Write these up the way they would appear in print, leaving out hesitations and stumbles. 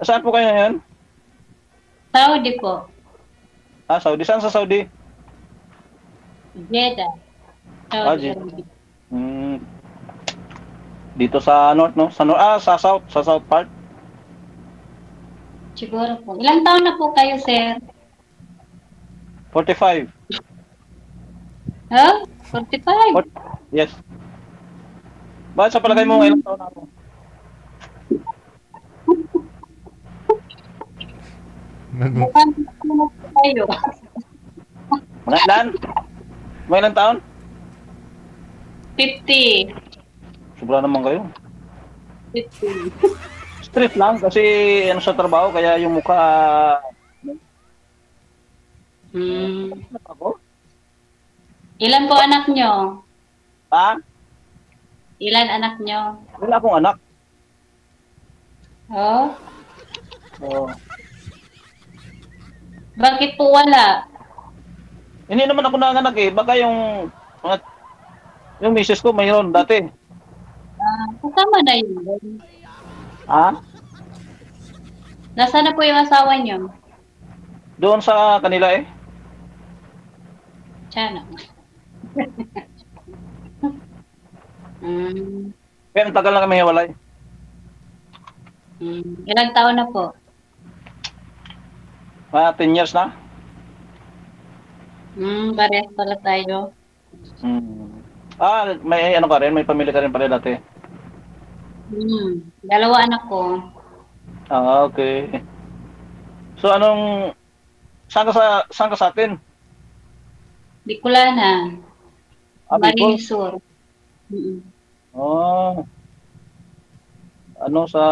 Saan po kayo ngayon? Saudi po. Saudi. Saan sa Saudi? Jeddah. Saudi Jeddah. Arabia. Dito sa north, no? Sa south. Sa south part. Siguro po. Ilang taon na po kayo, sir? 45. Huh? 45? Yes. Bakit sa palagay mo ilang taon na ako? Mukhang po kayo. Mga ilan? Mga ilang taon? 50. Sobra naman kayo. 50. Stress lang kasi sa trabaho kaya yung mukha ako. Ilan po anak nyo? Ilan anak nyo? Wala akong anak. Oh? Oh. Bakit po wala? Hindi naman ako nanganak eh. Baka yung misis ko mayroon dati. Kasama na yun. Nasaan na po yung asawa nyo? Doon sa kanila eh. Sana. Kaya ang tagal na kami hiwalay. Ilang taon na po? 10 years na. Parehas pala tayo. May ano ka rin? May pamilya ka rin pala dati? Dalawa anak ko. Okay. So saan ka sa atin? Bicolana. Bicol? Marilisur. Sa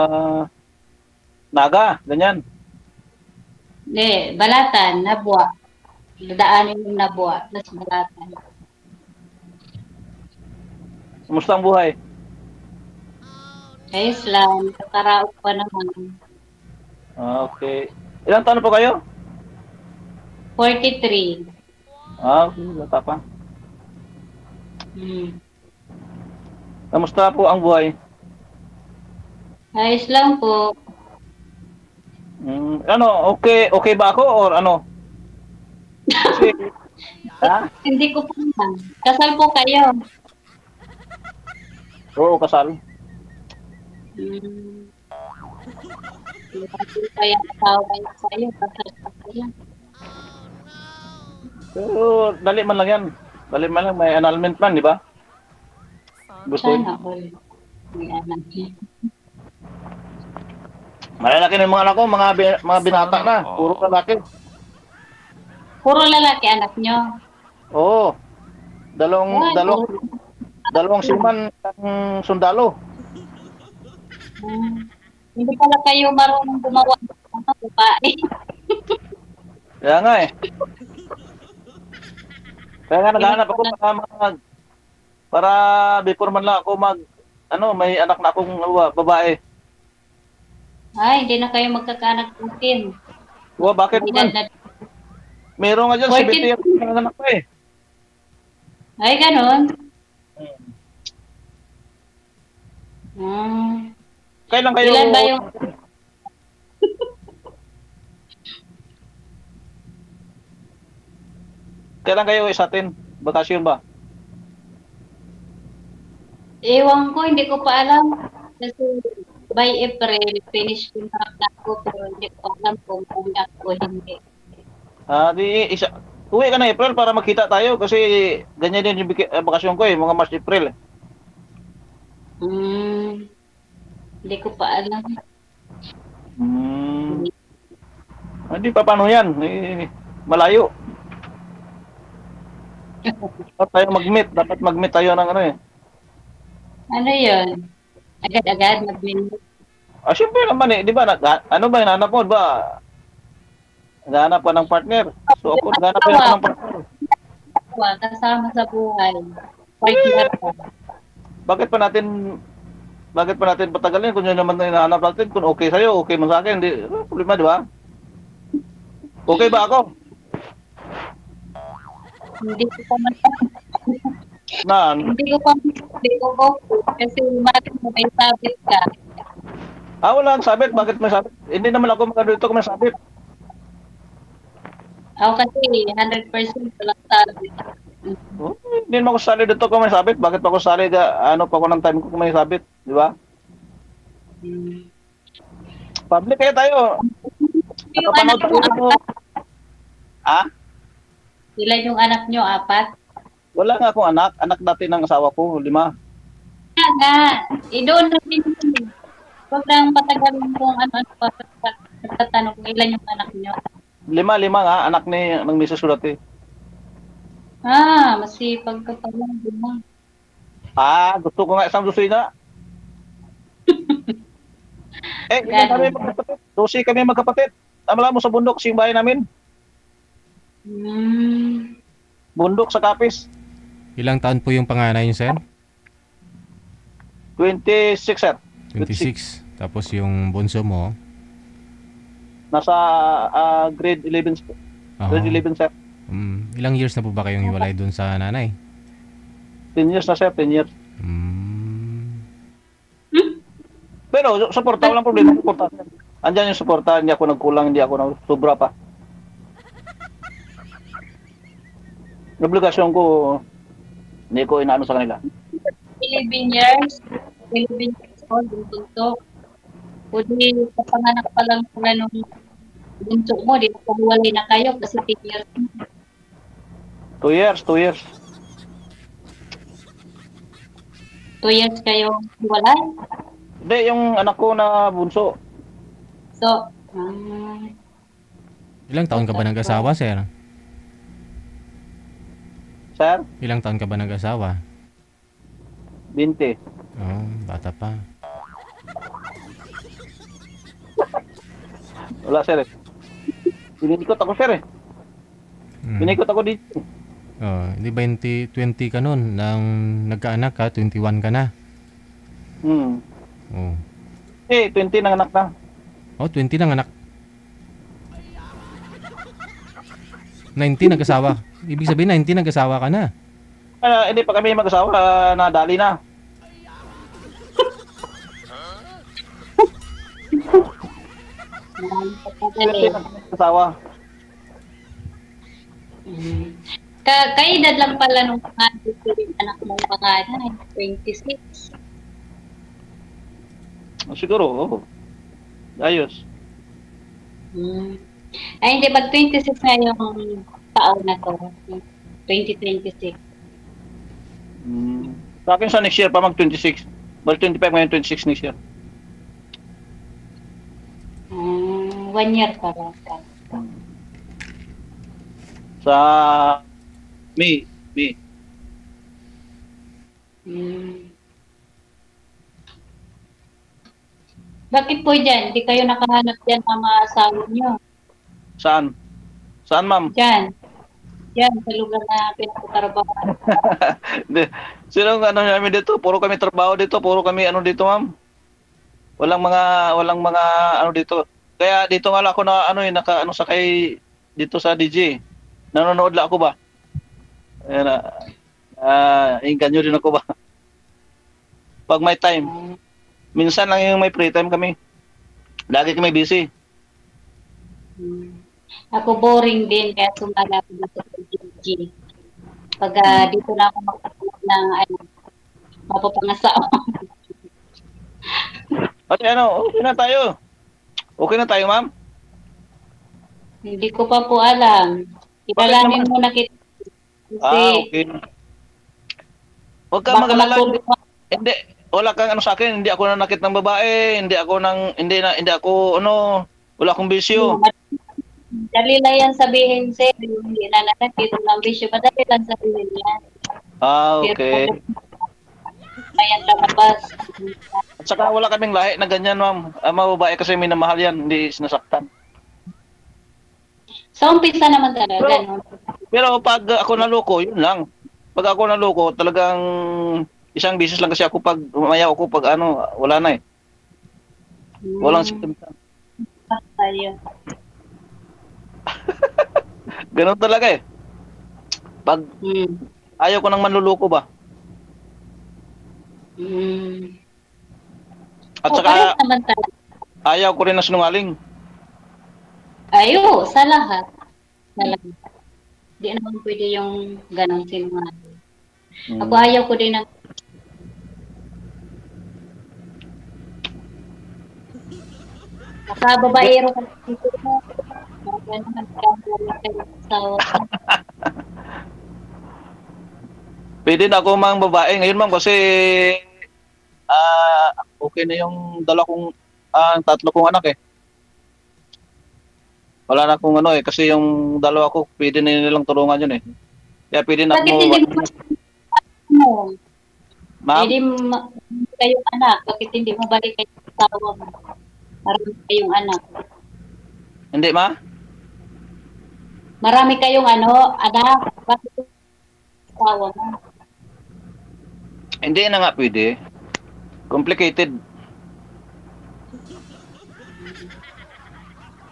Naga, ganyan. Hindi, Balatan, Nabwa. Dadaanin yung Nabwa, tapos Balatan. Kumusta ang buhay? Ayos lang, kakaraog pa naman. Okay. Ilang taon na po kayo? 43. Okay, bata pa. Kamusta po ang buhay? Ayos lang po. Okay ba ako or ano? Kasi, Hindi ko po naman. Kasal po kayo. Oo, kasal. Kaya asawa niya sa'yo, kasal pa kayo. Pero dali man lang yan. Dali man lang, may annulment man, di ba? Gusto Sana all. May anak niya. Malalaki na yung mga anak ko, mga binata na. Puro lalaki. Puro lalaki anak nyo? Oo. Dalawang siman ang sundalo. Hindi pala kayo marunong gumawa ng babae. Kaya nga eh. Kaya nga naghahanap ako para before man lang ako may anak na akong babae. Ay, hindi na kayo magkakaanak natin. Bakit man? Meron nga dyan, 70 years na anak ko eh. Ay, ganun. Kailan kayo? Ilan ba yung... Kailan kayo sa atin? Bakasyon ba? Ewan ko, hindi ko pa alam. Kasi by April, finish contract na ako, pero hindi ko alam kung uwi ako o hindi. Uwi ka na April para makita tayo kasi ganyan din yung bakasyon ko eh, mga March, April. Hindi ko pa alam. Hindi pa paano yan? Malayo. Dapat mag-meet tayo ng ano eh. Ano yun? Agad-agad mag-meet? Siyempre naman eh, di ba? Ano ba hinahanap mo? Ba? Naghahanap ka ng partner. So ako naghahanap ka ng partner. Kasama sa buhay. Partner ka. Bakit pa natin patagalin kung yun naman na hinahanap natin? Kung okay sa'yo, okay man sa akin. Hindi, problema, di ba? Okay ba ako? Hindi ko pa man. Hindi ko po kasi matin mo may sabit ka. Wala ang sabit. Bakit may sabit? Hindi naman ako magano dito kung may sabit. Ako kasi 100% walang sabi. Oh, hindi naman ako sali dito kung may sabit. Bakit pa ako sali? Ano pa ako ng time ko kung may sabit? Di ba? Hmm. Public kaya tayo. Yung anak Napapanood mo, tayo. apat? Ah? Ilan yung anak nyo, apat? Wala nga akong anak. Anak dati ng asawa ko, 5. Kaya nga, doon na din yun eh. Huwag lang patagalin kung ano-ano pa pagtatanong kung ilan yung anak nyo. 5 nga, anak ng misis ko dati. Masipag ka pala, di ba? Gusto ko nga isang dosina. Ilan kami magkapatid? 12 kami magkapatid. Tama mo sa bundok, kasi yung bahay namin. Bundok sa Kapis. Ilang taon po yung panganay niyo, sir? 26, sir. 26. Tapos yung bunso mo? Nasa grade 11. Grade 11, sir. Ilang years na po ba kayong hiwalay dun sa nanay? 10 years na, sir. 10 years. Pero suporta, walang problema. Suporta. Andyan yung suporta. Hindi ako nagkulang. Hindi ako nagsobra pa. Obligasyon ko, hindi ko inaano sa kanila. 11 years. 11 years old, yung bunso. Pwede sa panganak pa lang sila nung bunso mo, di ba pagwalay na kayo kasi 10 years. 2 years, 2 years. 2 years kayo walay. Hindi, yung anak ko na bunso. So, Ilang taon ka ba nag-asawa, sir? Sir? Ilang taon ka ba nag-asawa? 20. Bata pa. Wala, sir. Binikot ako, sir. Binikot ako dito. Hindi 20 ka nun nang nagkaanak ka, 21 ka na. 20 nang anak na. 20 nang anak. 19 nag-asawa. Ibig sabihin 19 nag-asawa ka na. Hindi pa kami mag-asawa, nadali na. Asawa. Kaedad lang pala nung anak mong pangalan, 26. Siguro, oo. Ayos. Ay, hindi. Pag 26 na yung taon na to. 2026. Sa akin sa next year pa mag-26. Well, 25 ngayon, 26 next year. 1 year pa lang. Sa May. Bakit po dyan? Hindi kayo nakahanap dyan ng mga asawa nyo? Saan? Saan, ma'am? Dyan. Dyan, sa lugar na pinagtatrabaho. Sinong ano namin dito? Puro kami trabaho dito. Puro kami ano dito, ma'am. Walang mga ano dito. Kaya dito nga lang ako na naka sakay dito sa DJ. Nanonood lang ako ba? Ayan inganyo din ako ba? Pag may time. Minsan lang yung may free time kami. Lagi kami busy. Ako boring din, kaya sumala ako dito sa DJ. Pag dito na ako magpapalap ng mapapangasawa. At okay na tayo. Okay na tayo, ma'am? Hindi ko pa po alam. Ilalangin mo na kita. Okay. Huwag ka mag-alala. Hindi, wala kang sa akin, hindi ako nanakit ng babae, hindi ako wala akong bisyo. Dali lang yan sabihin, sir. Hindi na nanakit ng bisyo. Madali lang sabihin yan. Okay. Ayan, lamabas. At saka wala kaming lahi na ganyan, ma'am. Mga babae kasi minamahal yan, hindi sinasaktan. Sa umpisa naman talaga, no? Pero pag ako naloko, yun lang. Pag ako naloko, talagang isang beses lang kasi ako pag umayaw ako pag wala na eh. Walang sikimtan. Ayun. Ganun talaga eh. Pag ayaw ko nang manluloko ba? At saka naman talaga. Ayaw ko rin na sinungaling. Ayo, sa lahat. Sa lahat. Di naman pwede yung ganon sinungaling. Ako ayaw ko din ng nakababaero ka dito mo. Ganun nagkakaroon kayo sa Pwede na ako mang babae. Ngayon ma'am kasi okay na yung tatlo kong anak eh. Wala na akong ano eh kasi yung dalawa ko pwede na nilang tulungan yun eh. Kaya pwede na bakit hindi ako mo ma'am. hindi kayong anak? Bakit hindi mo balik kayo sa asawa mo? Marami kayong anak. Hindi ma? Marami kayong anak. Bakit asawa mo? Hindi na nga pwede. Complicated.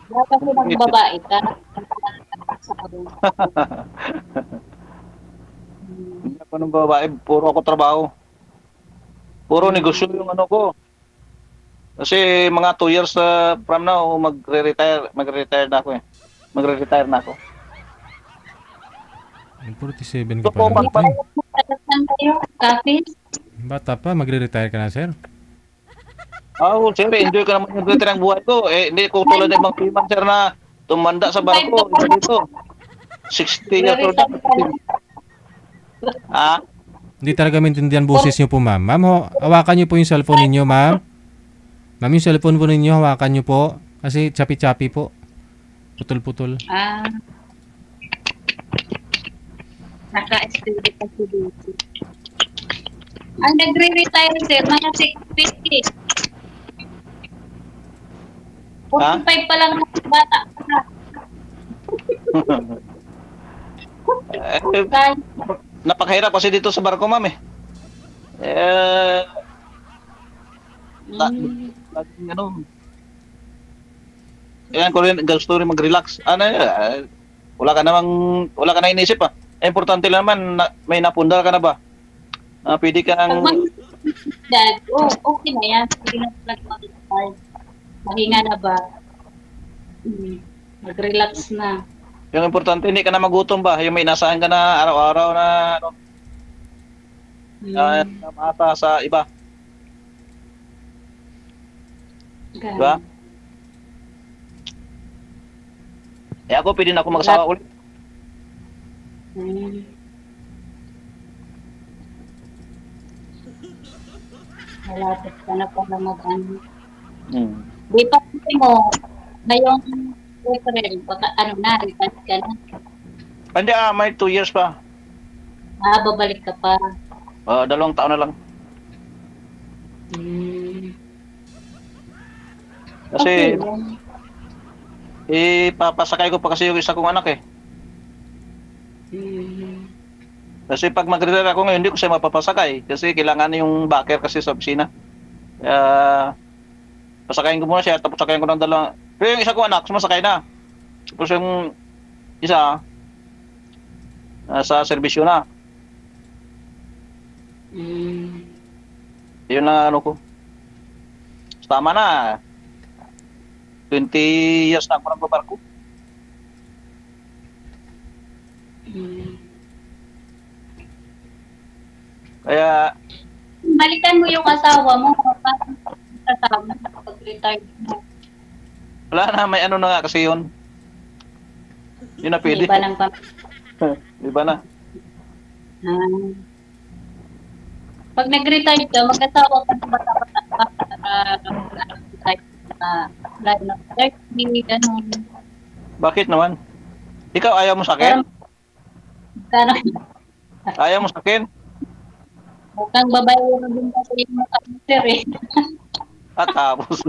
Bakit ng babae ka? Hindi ako ng babae, puro ako trabaho. Puro negosyo yung ano ko. Kasi mga 2 years from now, magre-retire na ako eh. Magre-retire na ako. 47 ka So, pa lang, tay. Saan kayo? Kapis? Bata pa, magre-retire ka na, sir. Siyempre, enjoy ko naman yung retire ang buhay ko. Eh, hindi ko tulad ng mga freelancer na tumanda sa barko. Ito dito. 60 years old. Ha? Hindi talaga maintindihan boses niyo po, ma'am. Ma'am, hawakan niyo po yung cellphone ninyo, ma'am. Ma'am, yung cellphone po ninyo, hawakan niyo po. Kasi chapi-chapi po. Putol-putol. Naka-estudie pa si Lucy. Ang nagre-retire, sir, mga 50. 45 pa lang ng bata ka. Napakahirap kasi dito sa barko, ma'am eh. Laging ano. Kaya ko rin gusto rin mag-relax. Wala ka na inisip ah. Importante lang naman may napundar ka na ba? Pwede kang Dad, okay na yan. Hindi na talaga mag-retire. Mahinga na ba? Mag-relax na. yung importante hindi ka na magutom ba? Yung may inasahan ka na araw-araw na mata sa iba. Diba? Ako pwede na ako magsawa ulit. Malapit ka na pala mag-ano. Di pa mo, ngayong April, baka retire ka na. Hindi may 2 years pa. Babalik ka pa. 2 taon na lang. Kasi, papasakay ko pa kasi yung isa kong anak eh. Kasi pag mag-retire ako ngayon, hindi ko siya mapapasakay. Kasi kailangan yung backer kasi sa opisina. Pasakayin ko muna siya, tapos sakayin ko ng dalawa. Pero yung isa kong anak, sumasakay na. Tapos yung isa, sa serbisyo na. Yun na ano ko. Tama na. 20 years na ako nagbabarko. Kaya balikan mo yung asawa mo kasama kapag retired mo. wala na, may ano na nga kasi yun. Yun na pwede. Iba ng Iba na. Pag nag-retire ka, mag-asawa ka na bata-bata pa para na 30, ganun. Bakit naman? Ikaw ayaw mo sa akin? Ayaw mo sa akin? Mukhang babae na din kasi yung sir eh. At tapos.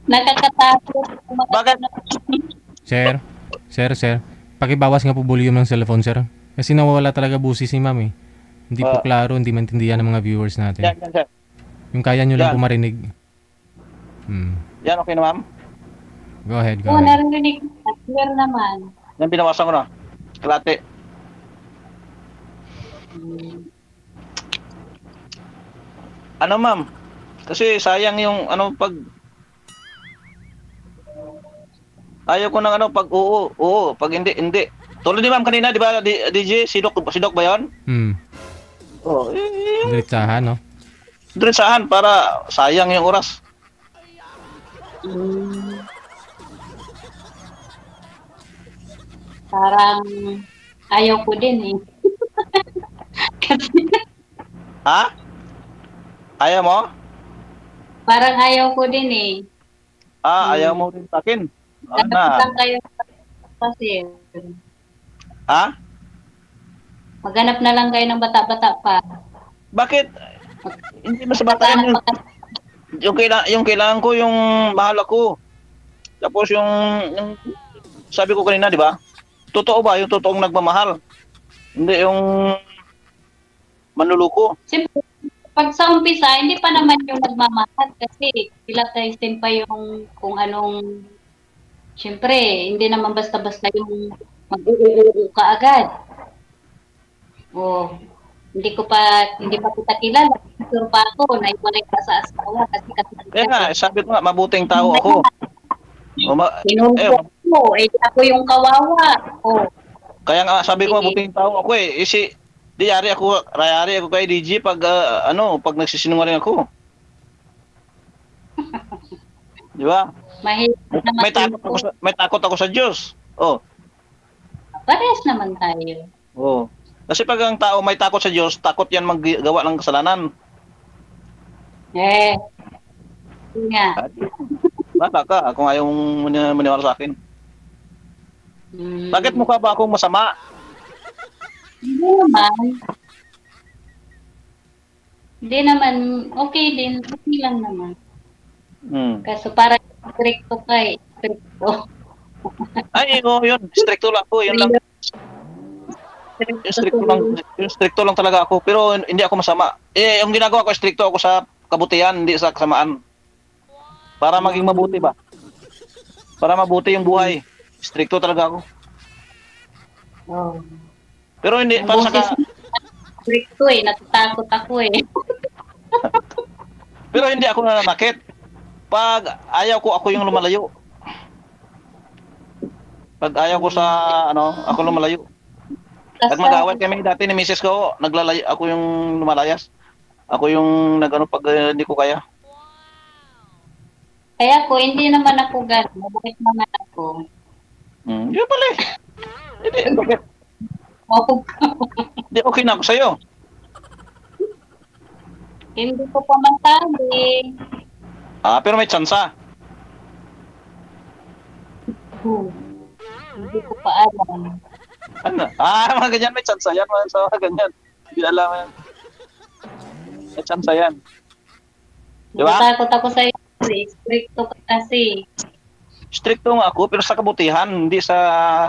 Nakakatakot. Bakit? Sir. Pakibawas nga po volume ng cellphone, sir. Kasi nawawala talaga busis si ma'am eh. Hindi po klaro, hindi maintindihan ng mga viewers natin. Yan, sir. Yung kaya nyo lang po marinig. Yan, okay na ma'am? Go ahead. Narinig ko. Clear naman. Yan, binawasan ko na. Kalate. Ano ma'am? Kasi sayang yung ano pag ayaw ko ng ano pag oo, pag hindi, hindi. Tulad ni ma'am kanina, di ba, DJ, sidok ba yun? Oo, Diretsahan, no? diretsahan para sayang yung oras. Mm. Parang ayaw ko din eh. Kasi Ha? Ayaw mo? parang ayaw ko din eh. Ayaw mo rin sa akin. Ganap Na. lang kayo kasi. Ha? Maghanap na lang kayo ng bata-bata pa. Bakit? Hindi mas bata yun. Yung kailangan ko, yung mahal ako. Tapos yung sabi ko kanina, di ba? Totoo ba? Yung totoong nagmamahal. Hindi yung manluluko. Siyempre, pag sa umpisa, hindi pa naman yung nagmamahal kasi pilatayin pa yung kung anong, siyempre, hindi naman basta-basta yung mag-uuuu ka agad. Hindi pa kita kilala. Sure pa ako, naiwalay ka sa asawa kasi Kaya nga, sabi ko nga, mabuting tao ako. Tinulog ko, ako yung kawawa. Kaya nga, sabi ko, mabuting tao ako eh. Yari ako kay DJ pag pag nagsisinungaling ako. Di ba? Mahirap naman. May takot ako sa Diyos. Parehas naman tayo. Kasi pag ang tao may takot sa Diyos, takot yan maggawa ng kasalanan. Yun nga. Baka ka, kung ayaw maniwala sa akin. Bakit mukha ba akong masama? Hindi naman. Hindi naman. Okay din. Okay lang naman. Kaso parang stricto ka eh. Stricto. Ay, yun. Stricto lang po. Yun lang. Yung stricto lang talaga ako. Pero hindi ako masama. Yung ginagawa ko, stricto ako sa kabutihan, hindi sa kasamaan. Para maging mabuti ba? Para mabuti yung buhay. Stricto talaga ako. Pero hindi, para sa stricto eh. Natatakot ako eh. Pero hindi ako nananakit. Pag ayaw ko, ako yung lumalayo. Pag ayaw ko sa, ako lumalayo. Pag mag-away kami dati ni misis ko, naglalayo, ako yung lumalayas. Ako yung pag hindi ko kaya. Kaya ko, hindi naman ako gano'n. Mabukit naman ako. Yun pala eh. Hindi, bakit? Hindi, okay na ako sa'yo. Hindi ko pa masabi. Pero may tsansa. Hindi ko pa alam. Ano? Mga ganyan, may tsansa yan. Mga ganyan. Hindi alam yan. May tsansa yan. Diba? Natakot ako sa'yo. Stricto ka kasi. Stricto nga ako, pero sa kabutihan, hindi sa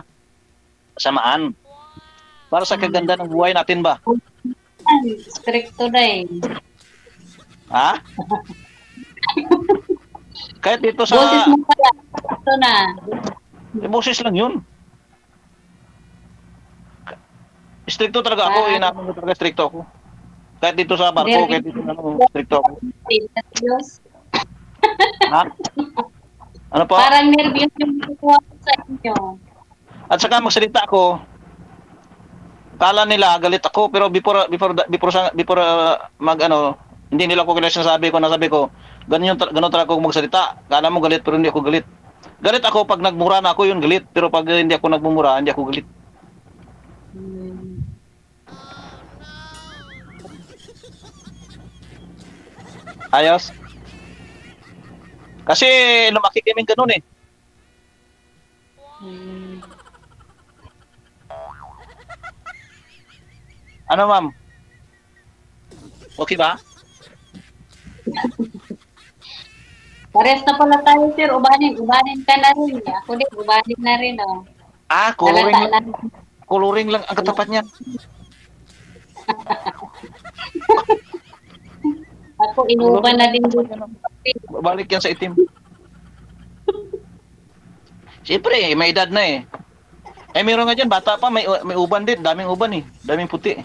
samaan. Para sa kaganda ng buhay natin ba? Stricto na eh. Ha? Kahit dito sa... Boses mo pala. Stricto na. Boses lang yun. Stricto talaga ako. Inamin ko talaga stricto ako. Kahit dito sa barko, kahit dito stricto ako. Ha? Ano po? Parang nervyos yung kukuha ko sa inyo. At saka magsalita ako, kala nila galit ako, pero before hindi nila ako kilala sinasabi ko, ganun talaga ako magsalita. Kala mo galit, pero hindi ako galit. Galit ako pag nagmura na ako, yun galit. Pero pag hindi ako nagmumura, hindi ako galit. Ayos? Kasi lumaki kami ganun eh. Ano ma'am? Okay ba? Pares na pala tayo, sir. Ubanin ka na rin. Ako din, ubanin na rin, oh. Coloring lang ang katapat niya. Ako, inuban na din. Balik yan sa itim. Siyempre, may edad na eh. Meron nga dyan, bata pa, may uban din. Daming uban eh. Daming puti.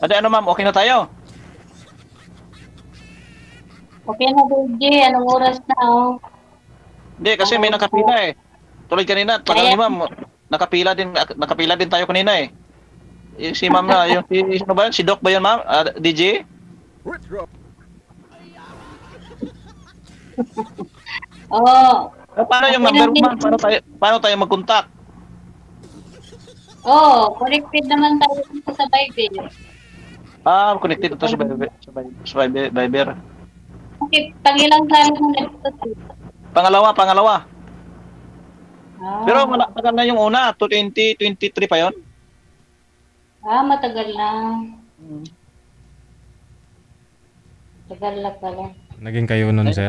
Ade, ano ma'am, okay na tayo? Okay na, DJ. Anong oras na, oh? Hindi, kasi may nakapila eh. Tulad kanina, tagal ni ma'am, nakapila din tayo kanina eh. Yung si ma'am na, yung si, ano ba yun? Si Doc ba yun ma'am? DJ? Oh. Paano yung number ma'am? Paano tayo mag-contact? Oh, connected naman tayo dito sa Bible. Connected ito sa Viber. Okay, pangilang sali mo na dito. Pangalawa. Ah. Pero matagal na yung una, 2023 pa yon. Matagal na. Tagal na pala. Naging kayo nun, sir?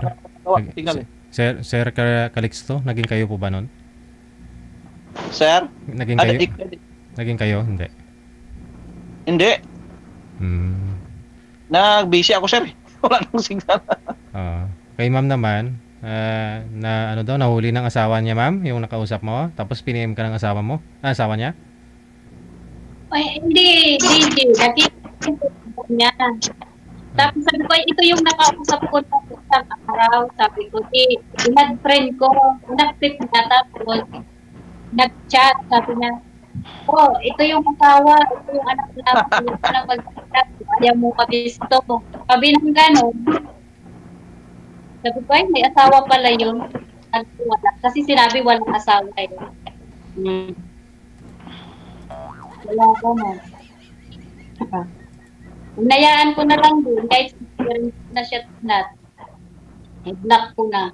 Tingnan eh. Sir Calixto, naging kayo po ba nun? Sir? Naging kayo? Naging kayo? Hindi. Hindi. Nag-busy ako, sir. Wala nang signal. Kay ma'am naman, na ano daw, nahuli ng asawa niya, ma'am, yung nakausap mo, tapos piniem ka ng asawa mo? Asawa niya? Ay, hindi, DJ. Nakikita niya. Tapos sabi ko, ito yung nakausap ko sa isang araw. Sabi ko, inad friend ko, nag-tip na, tapos nag-chat. Sabi niya, ito yung asawa, ito yung anak na, ito lang mag-chat. Ayaw mo kabisto mo. Sabi ng gano'n. Sabi ko, ay, may asawa pala yun. Wala. Kasi sinabi walang asawa yun. Wala ko mo. Unayaan ko na lang din. Guys, na siya nat. I-block ko na.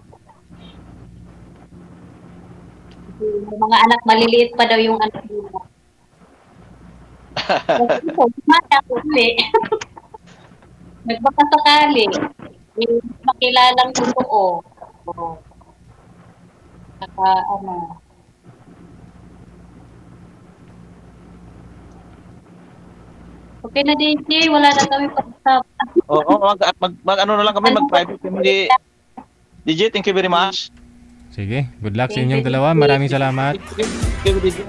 Yung mga anak, maliliit pa daw yung anak nila. Kasi po, mata ko ulit. Nagbakasakali. Yung makilalang totoo. Saka, okay na, DJ. Wala na kami pag-usap. Oo, ano na lang kami, mag-private kami. DJ, thank you very much. Sige, good luck sa inyong dalawa. Maraming salamat. Thank you, DJ.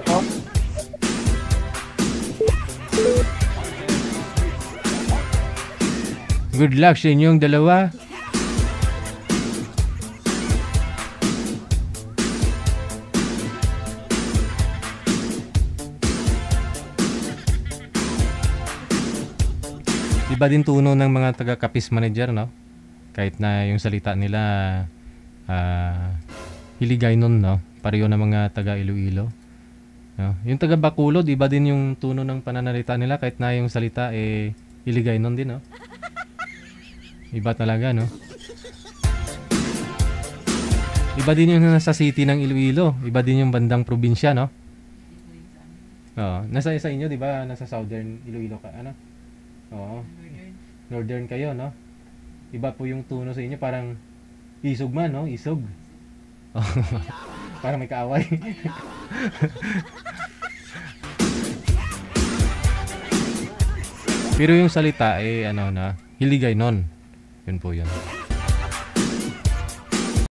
Good luck sa inyong dalawa. Iba din tuno ng mga taga-Kapis Manager, no? Kahit na yung salita nila hiligay nun, no? Pareho na mga taga-Iloilo. No? Yung taga-Bacolod, iba din yung tuno ng pananalita nila kahit na yung salita hiligay nun din, no? Iba talaga, no? Iba din yung nasa city ng Iloilo. Iba din yung bandang probinsya, no? Nasa sa inyo, di ba? Nasa southern Iloilo ka, ano? Oo. Northern kayo, no? Iba po yung tuno sa inyo, parang isog man, no? Isog. Parang may kaaway. Pero yung salita, ano na, hiligay nun. Yun po yun.